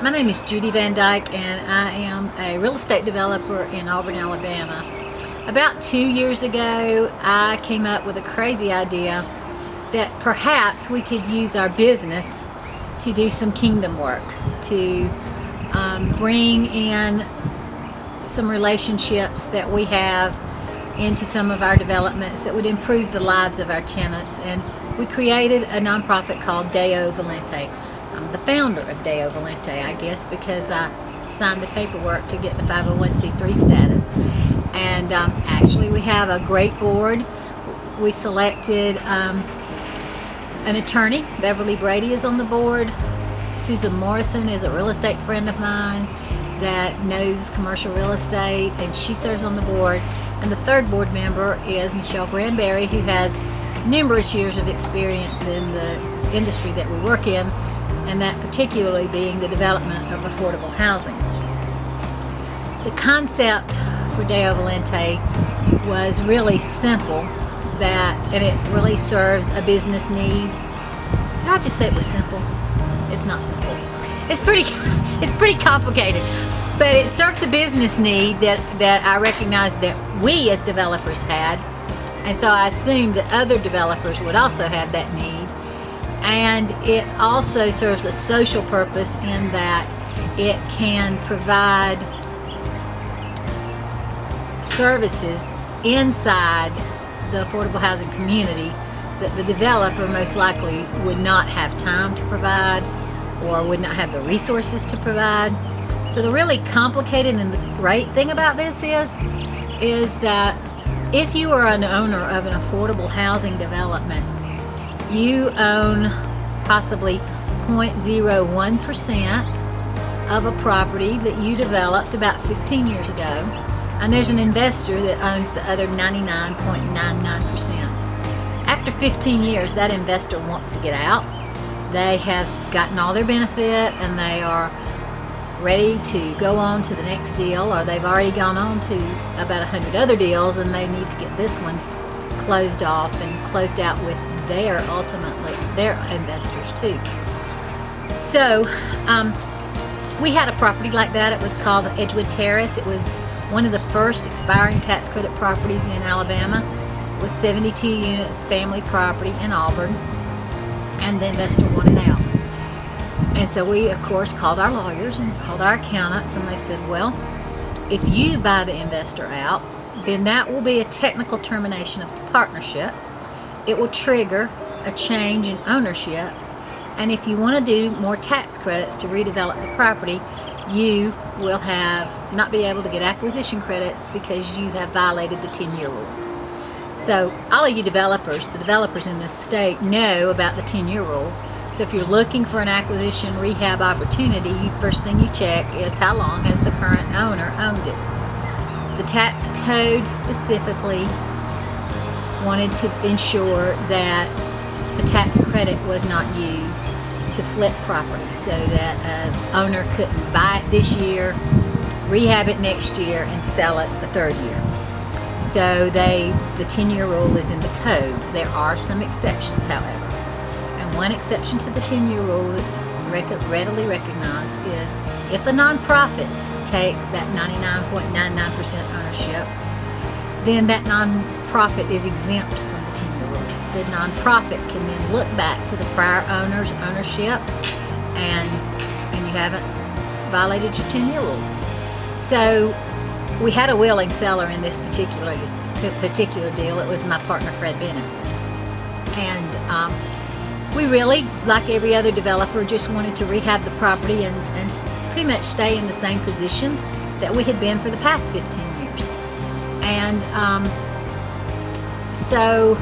My name is Judy Van Dyke, and I am a real estate developer in Auburn, Alabama. About 2 years ago, I came up with a crazy idea that perhaps we could use our business to do some kingdom work, to bring in some relationships that we have into some of our developments that would improve the lives of our tenants. And we created a nonprofit called Deo Volente. I'm the founder of Deo Volente, I guess, because I signed the paperwork to get the 501c3 status. And actually, we have a great board. We selected an attorney. Beverly Brady is on the board. Susan Morrison is a real estate friend of mine that knows commercial real estate, and she serves on the board. And the third board member is Michelle Granberry, who has numerous years of experience in the industry that we work in, and that particularly being the development of affordable housing. The concept for Deo Volente was really simple, and it really serves a business need. Did I just say it was simple? It's not simple. It's pretty complicated, but it serves a business need that I recognize that we as developers had, and so I assumed that other developers would also have that need. And it also serves a social purpose in that it can provide services inside the affordable housing community that the developer most likely would not have time to provide or would not have the resources to provide. So the really complicated and the great thing about this is that if you are an owner of an affordable housing development, you own possibly 0.01% of a property that you developed about 15 years ago, and there's an investor that owns the other 99.99%. After 15 years, that investor wants to get out. They have gotten all their benefit and they are ready to go on to the next deal, or they've already gone on to about 100 other deals and they need to get this one closed off and closed out with their investors too. So we had a property like that. It was called Edgewood Terrace. It was one of the first expiring tax credit properties in Alabama. It was 72 units, family property in Auburn, and the investor wanted out. And so we, of course, called our lawyers and called our accountants, and they said, well, if you buy the investor out, then that will be a technical termination of the partnership. It will trigger a change in ownership, and if you want to do more tax credits to redevelop the property, you will not be able to get acquisition credits because you have violated the 10-year rule. So all of you developers, the developers in this state, know about the 10-year rule. So if you're looking for an acquisition rehab opportunity, first thing you check is how long has the current owner owned it. The tax code specifically wanted to ensure that the tax credit was not used to flip property, so that an owner couldn't buy it this year, rehab it next year, and sell it the third year. So the 10-year rule is in the code. There are some exceptions, however. And one exception to the 10-year rule that's readily recognized is if a nonprofit takes that 99.99% ownership, then that nonprofit is exempt from the 10-year rule. The nonprofit can then look back to the prior owner's ownership, and you haven't violated your 10-year rule. So we had a willing seller in this particular deal. It was my partner, Fred Bennett. And we really, like every other developer, just wanted to rehab the property and pretty much stay in the same position that we had been for the past 15 years. And so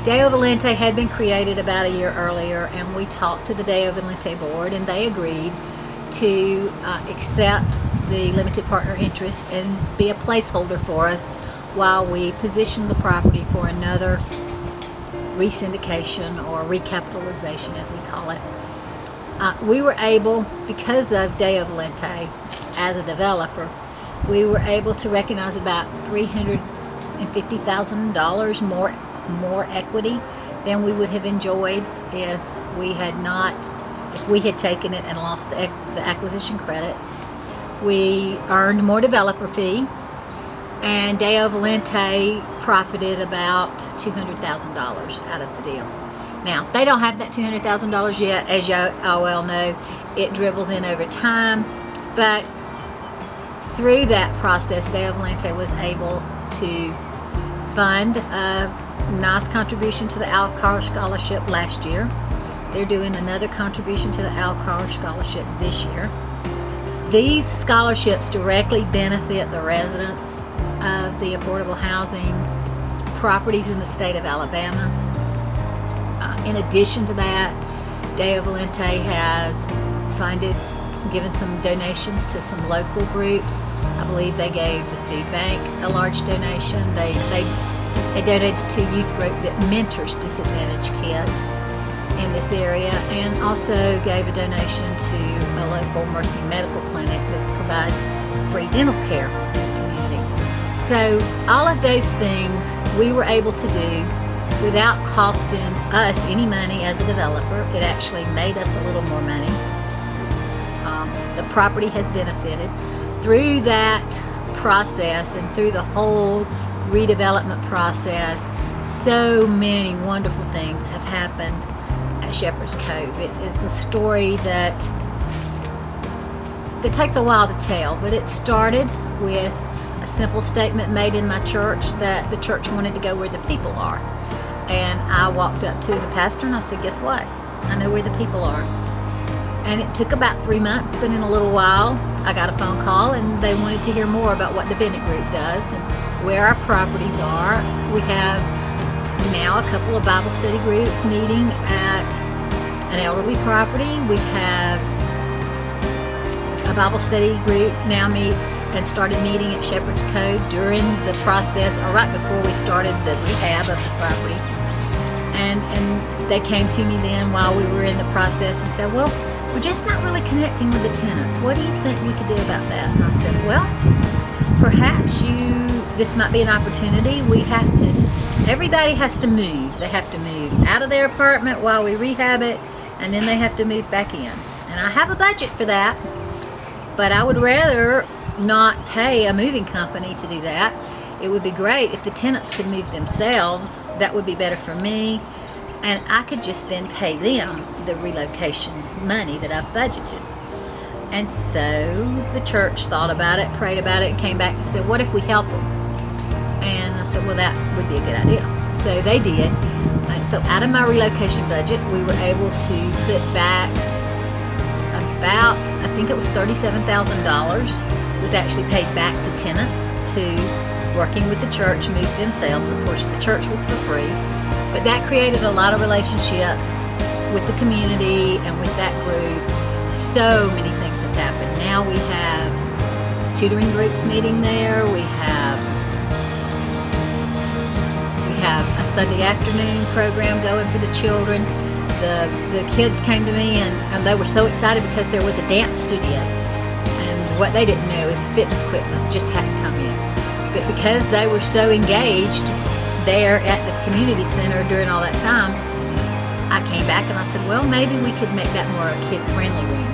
Deo Volente had been created about a year earlier, and we talked to the Deo Volente board, and they agreed to accept the limited partner interest and be a placeholder for us while we position the property for another re-syndication or recapitalization, as we call it. We were able, because of Deo Volente as a developer, we were able to recognize about $350,000 more equity than we would have enjoyed if we had not if we had taken it and lost the acquisition credits. We earned more developer fee, and Deo Volente profited about $200,000 out of the deal. Now, they don't have that $200,000 yet. As y'all well know, it dribbles in over time, but through that process, Deo Volente was able to fund a nice contribution to the Alcar Scholarship last year. They're doing another contribution to the Alcar Scholarship this year. These scholarships directly benefit the residents of the affordable housing properties in the state of Alabama. In addition to that, Deo Volente has given some donations to some local groups. I believe they gave the food bank a large donation. They donated to a youth group that mentors disadvantaged kids in this area, and also gave a donation to a local Mercy Medical Clinic that provides free dental care in the community. So all of those things we were able to do without costing us any money as a developer. It actually made us a little more money. The property has benefited. Through that process and through the whole redevelopment process, so many wonderful things have happened at Shepherd's Cove. It's a story that takes a while to tell, but it started with a simple statement made in my church that the church wanted to go where the people are. And I walked up to the pastor and I said, guess what? I know where the people are. And it took about 3 months, but in a little while, I got a phone call and they wanted to hear more about what the Bennett Group does and where our properties are. We have now a couple of Bible study groups meeting at an elderly property. We have a Bible study group now meets and started meeting at Shepherd's Cove during the process, or right before we started the rehab of the property. And they came to me then while we were in the process and said, well, we're just not really connecting with the tenants. What do you think we could do about that? And I said, well, perhaps this might be an opportunity. Everybody has to move. They have to move out of their apartment while we rehab it, and then they have to move back in. And I have a budget for that, but I would rather not pay a moving company to do that. It would be great if the tenants could move themselves. That would be better for me, and I could just then pay them the relocation money that I've budgeted. And so the church thought about it, prayed about it, and came back and said, what if we help them? And I said, well, that would be a good idea. So they did. And so out of my relocation budget, we were able to put back about, I think it was $37,000 was actually paid back to tenants who, working with the church, moved themselves. Of course, the church was for free, but that created a lot of relationships with the community and with that group. So many things have happened. Now we have tutoring groups meeting there. We have a Sunday afternoon program going for the children. The kids came to me and they were so excited because there was a dance studio. And what they didn't know is the fitness equipment just hadn't come in. But because they were so engaged there at the community center during all that time, I came back and I said, well, maybe we could make that more a kid-friendly room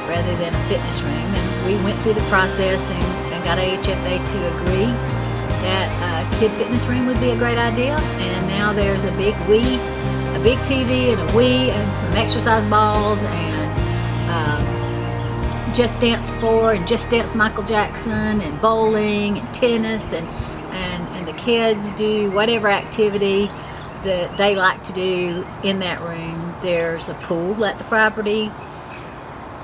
rather than a fitness room. And we went through the process and got AHFA to agree that a kid fitness room would be a great idea. And now there's a big TV and a Wii and some exercise balls and Just Dance 4 and Just Dance Michael Jackson and bowling and tennis and the kids do whatever activity that they like to do in that room. There's a pool at the property.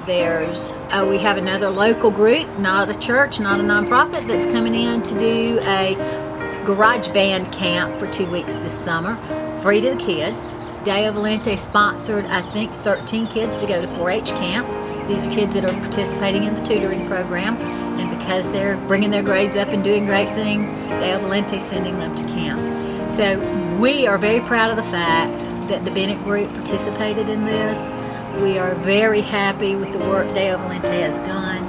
We have another local group, not a church, not a nonprofit, that's coming in to do a garage band camp for 2 weeks this summer, free to the kids. Deo Volente sponsored, I think, 13 kids to go to 4-H camp. These are kids that are participating in the tutoring program, and because they're bringing their grades up and doing great things, Deo Volente is sending them to camp. So we are very proud of the fact that the Bennett Group participated in this. We are very happy with the work Deo Volente has done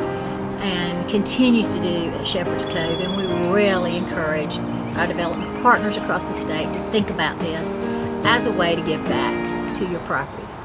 and continues to do at Shepherd's Cove, and we really encourage our development partners across the state to think about this as a way to give back to your properties.